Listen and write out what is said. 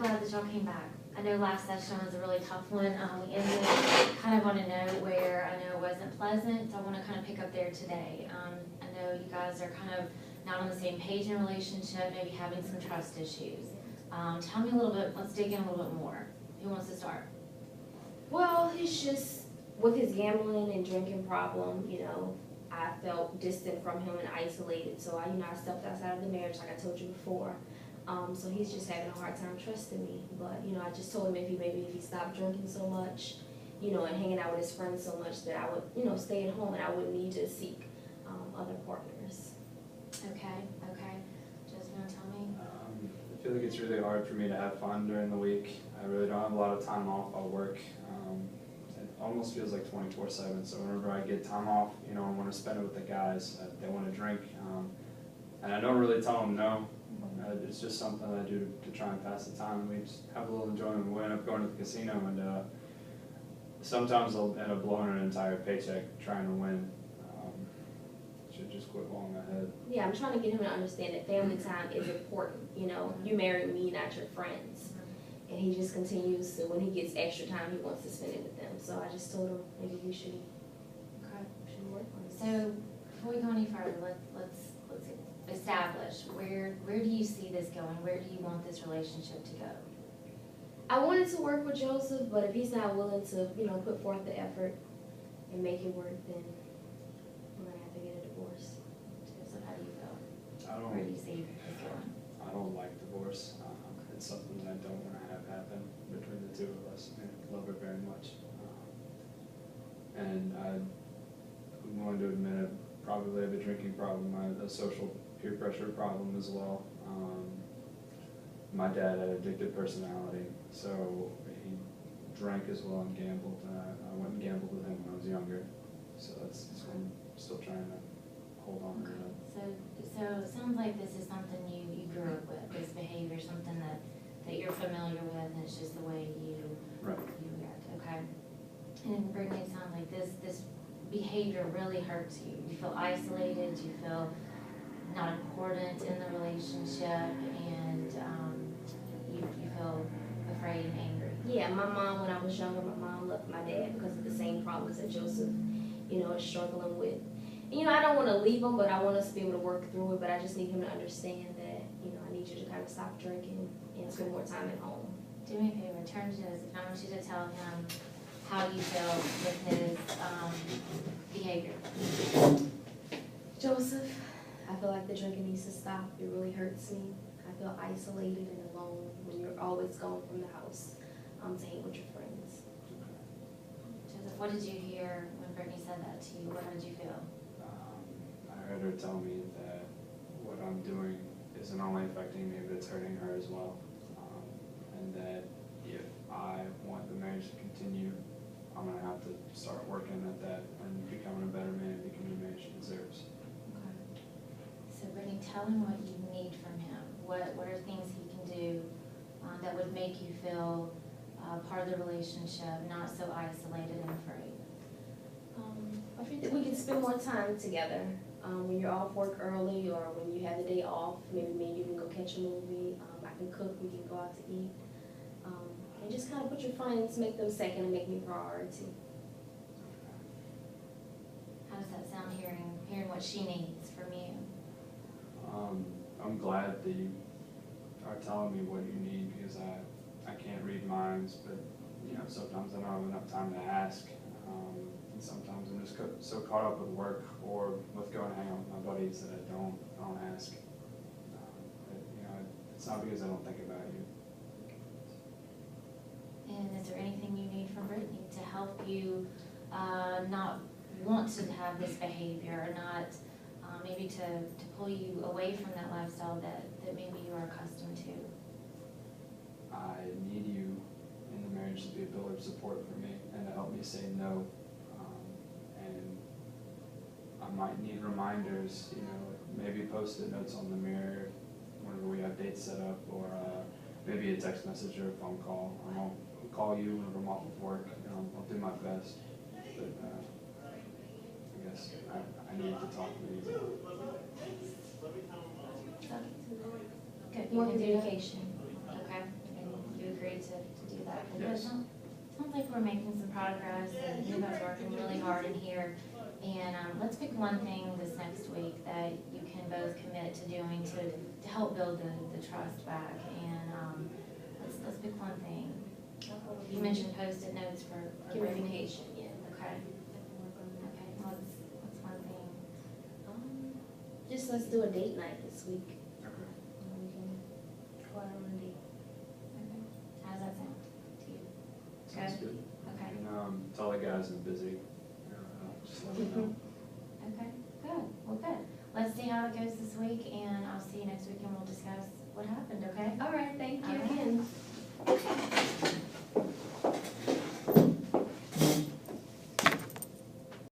glad that y'all came back. I know last session was a really tough one. We ended kind of on a note where I know it wasn't pleasant, so I want to kind of pick up there today. I know you guys are kind of not on the same page in a relationship, maybe having some trust issues. Tell me a little bit, let's dig in a little bit more. Who wants to start? Well, it's just with his gambling and drinking problem, you know, I felt distant from him and isolated. So I stepped outside of the marriage, like I told you before. So he's just having a hard time trusting me. But, I just told him if he stopped drinking so much, and hanging out with his friends so much that I would, stay at home and I wouldn't need to seek other partners. Okay. Just want to tell me? I feel like it's really hard for me to have fun during the week. I really don't have a lot of time off. I'll work. It almost feels like 24/7. So whenever I get time off, I want to spend it with the guys. They want to drink, and I don't really tell them no. It's just something I do to try and pass the time. We just have a little enjoyment. We end up going to the casino, and sometimes I'll end up blowing an entire paycheck trying to win. Should just quit while I'm ahead. Yeah, I'm trying to get him to understand that family time is important. You married me, not your friends. And he just continues to, when he gets extra time, he wants to spend it with them. So I just told him maybe we should work on this. So before we go any further, let's establish where do you see this going? Where do you want this relationship to go? I wanted to work with Joseph, but if he's not willing to, put forth the effort and make it work, then we're gonna have to get a divorce. Joseph, how do you feel? Where do you see this going? I don't like divorce. It's something that I don't want to have happen between the two of us. I love her very much. And I'm willing to admit I probably have a drinking problem, a social peer pressure problem as well. My dad had addictive personality, so he drank as well and gambled. I went and gambled with him when I was younger, so that's I'm still trying to hold on to that. So it sounds like this is something you grew up with, this behavior, something that you're familiar with, and it's just the way you react, okay? And Brittany, it sounds like this behavior really hurts you. You feel isolated, you feel not important in the relationship, and you feel afraid and angry. Yeah, my mom, when I was younger, my mom left my dad because of the same problems that Joseph, is struggling with. And, I don't want to leave him, but I want us to be able to work through it, but I just need him to understand that, I need you to kind of stop drinking and spend more time at home. Do me a favor, turn to Joseph, and I want you to tell him how you feel with his behavior. Joseph, I feel like the drinking needs to stop. It really hurts me. I feel isolated and alone when you're always gone from the house to hang with your friends. Joseph, what did you hear when Brittany said that to you? How did you feel? I heard her tell me that what I'm doing isn't only affecting me, but it's hurting her as well. And that if I want the marriage to continue, I'm going to have to start working at that and becoming a better man, becoming the man she deserves. Okay. So Brittany, tell him what you need from him. What are things he can do that would make you feel part of the relationship, not so isolated and afraid? I think that we can spend more time together. When you're off work early or when you have the day off, maybe me and you can go catch a movie. I can cook, we can go out to eat. And just kind of put your friends, make them second and make me priority. How does that sound, hearing what she needs from you? I'm glad that you are telling me what you need, because I can't read minds, but sometimes I don't have enough time to ask. And sometimes I'm just so caught up with work or with going to hang out with my buddies that I don't ask. It's not because I don't think about you. And is there anything you need from Brittany to help you not want to have this behavior, or not maybe to pull you away from that lifestyle that maybe you are accustomed to? I need you in the marriage to be a pillar of support for me and to help me say no. And I might need reminders, maybe post-it notes on the mirror whenever we have dates set up, or maybe a text message or a phone call. I'll call you whenever I'm off of work. I'll do my best. But I guess I need to talk to you. Good. More communication. Okay. And agreed to do that. But Yes. it sounds like we're making some progress, and you guys are working really hard in here. And let's pick one thing this next week that you can both commit to doing to help build the trust back. And let's pick one thing. You mentioned Post-it notes for Communication, yeah. Okay. Okay. What's one thing? Just let's do a date night this week. Okay. And we can go out on a date. Okay. How does that sound to you? Sounds good. Okay. And tell the guys I'm busy. Just let them know. Okay, good. Well, good. Let's see how it goes this week, and I'll see you next week, and we'll discuss what happened, okay? All right, thank you All right. again.